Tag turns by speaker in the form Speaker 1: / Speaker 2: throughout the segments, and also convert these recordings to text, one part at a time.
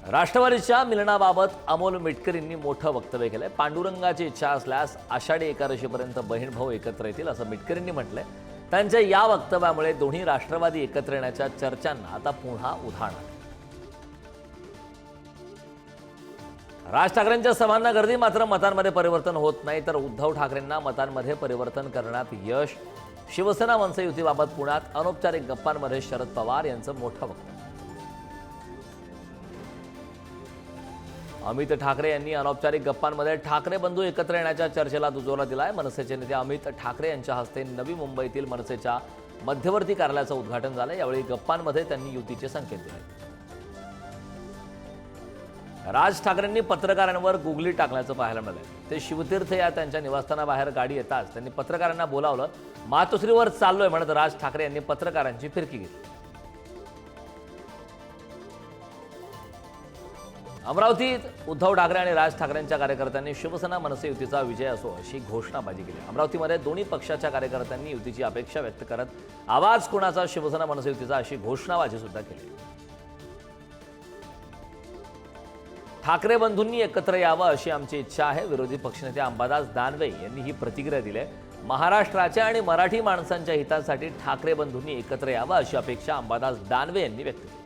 Speaker 1: राष्ट्रवादीच्या मिलनाबाबत अमोल मिटकरींनी मोठं वक्तव्य केलंय। पांडुरंगाची इच्छा असल्यास आषाढी एकादशीपर्यंत बहीण भाऊ एकत्र येतील असं मिटकरींनी म्हटलंय। त्यांच्या या वक्तव्यामुळे दोन्ही राष्ट्रवादी एकत्र येण्याच्या चर्चांना आता पुन्हा उधाण आलं। राज ठाकरेंच्या सभांना गर्दी, मात्र मतांमध्ये परिवर्तन होत नाही। तर उद्धव ठाकरेंना मतांमध्ये परिवर्तन करण्यात यश। शिवसेना मनसे युतीबाबत पुण्यात अनौपचारिक गप्पांमध्ये शरद पवार यांचं मोठं वक्तव्य। अमित ठाकरे यांनी अनौपचारिक गप्पांमध्ये ठाकरे बंधू एकत्र येण्याच्या चर्चेला दुजोरा दिलाय। मनसेचे नेते अमित ठाकरे यांच्या हस्ते नवी मुंबईतील मनसेच्या मध्यवर्ती कार्यालयाचं उद्घाटन झालं। यावेळी गप्पांमध्ये त्यांनी युतीचे संकेत दिले। राज ठाकरेंनी पत्रकारांवर गुगली टाकल्याचं पाहायला मिळालं। ते शिवतीर्थ या त्यांच्या निवासस्थानाबाहेर गाडी येताच त्यांनी पत्रकारांना बोलावलं। मातोश्रीवर चाललोय म्हणत राज ठाकरे यांनी पत्रकारांची फिरकी घेतली। अमरावतीत उद्धव ठाकरे आणि राज ठाकरेंच्या कार्यकर्त्यांनी शिवसेना मनसे युतीचा विजय असो अशी घोषणाबाजी केली। अमरावतीमध्ये दोन्ही पक्षाच्या कार्यकर्त्यांनी युतीची अपेक्षा व्यक्त करत आवाज कोणाचा, शिवसेना मनसे युतीचा अशी घोषणाबाजी सुद्धा केली। ठाकरे बंधूंनी एकत्र यावं अशी आमची इच्छा आहे। विरोधी पक्षनेते अंबादास दानवे यांनी ही प्रतिक्रिया दिली। महाराष्ट्राच्या आणि मराठी माणसांच्या हितासाठी ठाकरे बंधूंनी एकत्र यावं अशी अपेक्षा अंबादास दानवे यांनी व्यक्त केली।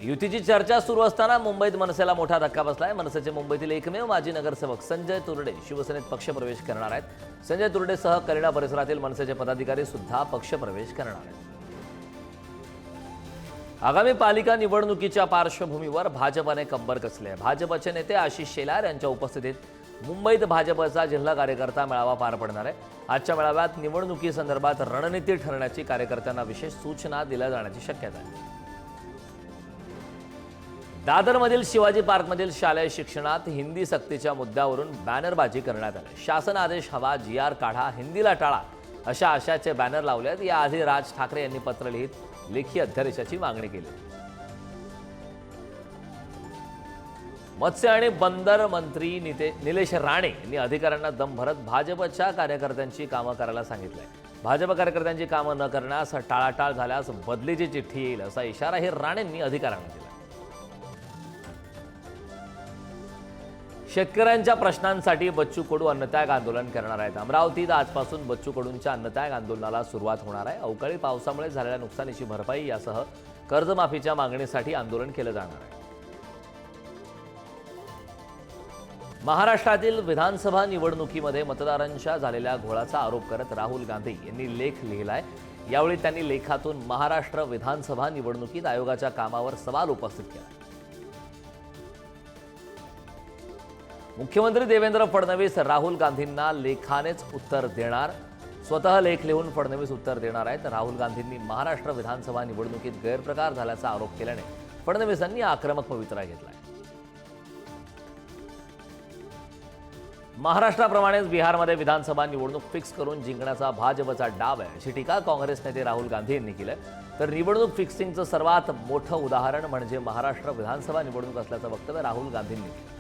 Speaker 1: युतीची चर्चा सुरू असताना मुंबईत मनसेला मोठा धक्का बसलाय। मनसेचे मुंबईतील एकमेव माजी नगरसेवक संजय तुरडे शिवसेनेत पक्षप्रवेश करणार आहेत। संजय तुरडेसह करिणा परिसरातील मनसेचे पदाधिकारी सुद्धा पक्षप्रवेश करणार आहेत। आगामी पालिका निवडणुकीच्या पार्श्वभूमीवर भाजपने कंबर कसले। भाजपचे नेते आशिष शेलार यांच्या उपस्थितीत मुंबईत भाजपचा जिल्हा कार्यकर्ता मेळावा पार पडणार आहे। आजच्या मेळाव्यात निवडणुकीसंदर्भात रणनीती ठरण्याची कार्यकर्त्यांना विशेष सूचना दिल्या जाण्याची शक्यता आहे। दादरमधील शिवाजी पार्कमधील शालेय शिक्षणात हिंदी सक्तीच्या मुद्द्यावरून बॅनरबाजी करण्यात आली। शासन आदेश हवा, GR काढा, हिंदीला टाळा अशा आशयाचे बॅनर लावले आहेत। याआधी राज ठाकरे यांनी पत्र लिहित लेखी अध्यादेशाची मागणी केली। मत्स्य आणि बंदर मंत्री निलेश राणे यांनी अधिकाऱ्यांना दम भरत भाजपच्या कार्यकर्त्यांची कामं करायला सांगितलंय। भाजप कार्यकर्त्यांची कामं न करण्यास, टाळाटाळ झाल्यास बदलीची चिठ्ठी येईल असा इशाराही राणेंनी अधिकाऱ्यांना दिला। शेतकऱ्यांच्या प्रश्नांसाठी बच्चू कडू अन्नत्याग आंदोलन करणार आहेत। अमरावतीत आजपासून बच्चू कडूंच्या अन्नत्याग आंदोलनाला सुरुवात होणार आहे। अवकाळी पावसामुळे झालेल्या नुकसानीची भरपाई यासह कर्जमाफीच्या मागणीसाठी आंदोलन केलं जाणार आहे। महाराष्ट्रातील विधानसभा निवडणुकीमध्ये मतदारांच्या झालेल्या घोळाचा आरोप करत राहुल गांधी यांनी लेख लिहिलाय। यावेळी त्यांनी लेखातून महाराष्ट्र विधानसभा निवडणुकीत आयोगाच्या कामावर सवाल उपस्थित केला। मुख्यमंत्री देवेंद्र फडणवीस राहुल गांधींना लेखानेच उत्तर देणार। स्वतः लेख लिहून फडणवीस उत्तर देणार आहेत। राहुल गांधींनी महाराष्ट्र विधानसभा निवडणुकीत गैरप्रकार झाल्याचा आरोप केल्याने फडणवीसांनी आक्रमक पवित्रा घेतलाय। महाराष्ट्राप्रमाणेच बिहारमध्ये विधानसभा निवडणूक फिक्स करून जिंकण्याचा भाजपचा डाव आहे अशी टीका काँग्रेस नेते राहुल गांधी यांनी केली। तर निवडणूक फिक्सिंगचं सर्वात मोठं उदाहरण म्हणजे महाराष्ट्र विधानसभा निवडणूक असल्याचं वक्तव्य राहुल गांधींनी केलं।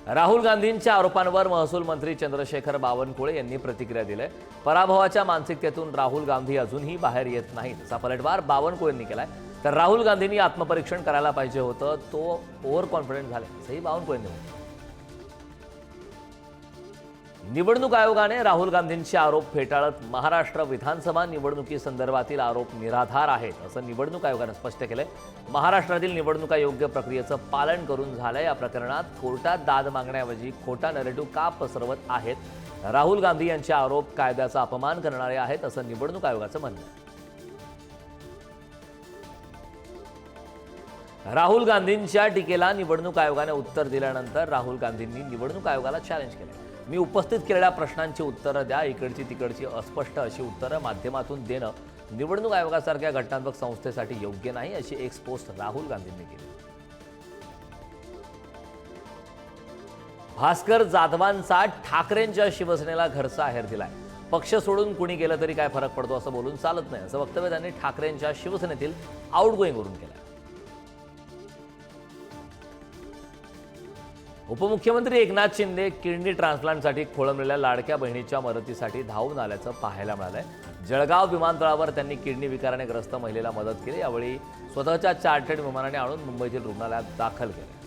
Speaker 1: राहुल गांधींच्या आरोपांवर महसूल मंत्री चंद्रशेखर बावनकुळे यांनी प्रतिक्रिया दिली। पराभवाच्या मानसिकतेतून राहुल गांधी अजूनही बाहेर येत नाहीत असा पलटवार बावनकुळेंनी केलाय। तर राहुल गांधींनी आत्मपरीक्षण करायला पाहिजे होतं, तो ओव्हर कॉन्फिडंट झाले असंही बावनकुळेंनी म्हटलं। निवडणूक आयोगाने राहुल गांधींचे आरोप फेटाळत महाराष्ट्र विधानसभा निवडणुकीसंदर्भातील आरोप निराधार आहेत असं निवडणूक आयोगाने स्पष्ट केलंय। महाराष्ट्रातील निवडणुका योग्य प्रक्रियेचं पालन करून झालंय। या प्रकरणात कोर्टात दाद मागण्याऐवजी खोटा नरेटिव्ह का पसरवत आहेत? राहुल गांधी यांचे आरोप कायद्याचा अपमान करणारे आहेत असं निवडणूक आयोगाचं म्हणणं आहे। राहुल गांधींच्या टीकेला निवडणूक आयोगाने उत्तर दिल्यानंतर राहुल गांधींनी निवडणूक आयोगाला चॅलेंज केलं। मी उपस्थित केलेल्या प्रश्नांची उत्तरं द्या, इकडची तिकडची अस्पष्ट अशी उत्तरं माध्यमातून देणं निवडणूक आयोगासारख्या घटनात्मक संस्थेसाठी योग्य नाही अशी एक पोस्ट राहुल गांधींनी केली। भास्कर जाधवांचा ठाकरेंच्या शिवसेनेला घरचा आहेर दिलाय। पक्ष सोडून कुणी गेलं तरी काय फरक पडतो असं बोलून चालत नाही असं वक्तव्य त्यांनी ठाकरेंच्या शिवसेनेतील आउटगोईंगवरून केलं। उपमुख्यमंत्री एकनाथ शिंदे किडनी ट्रान्सप्लांटसाठी खोळंबलेल्या लाडक्या बहिणीच्या मदतीसाठी धावून आल्याचं पाहायला मिळालंय। जळगाव विमानतळावर त्यांनी किडनी विकाराने ग्रस्त महिलेला मदत केली। यावेळी स्वतःच्या चार्टर्ड विमानाने आणून मुंबईतील रुग्णालयात दाखल केले।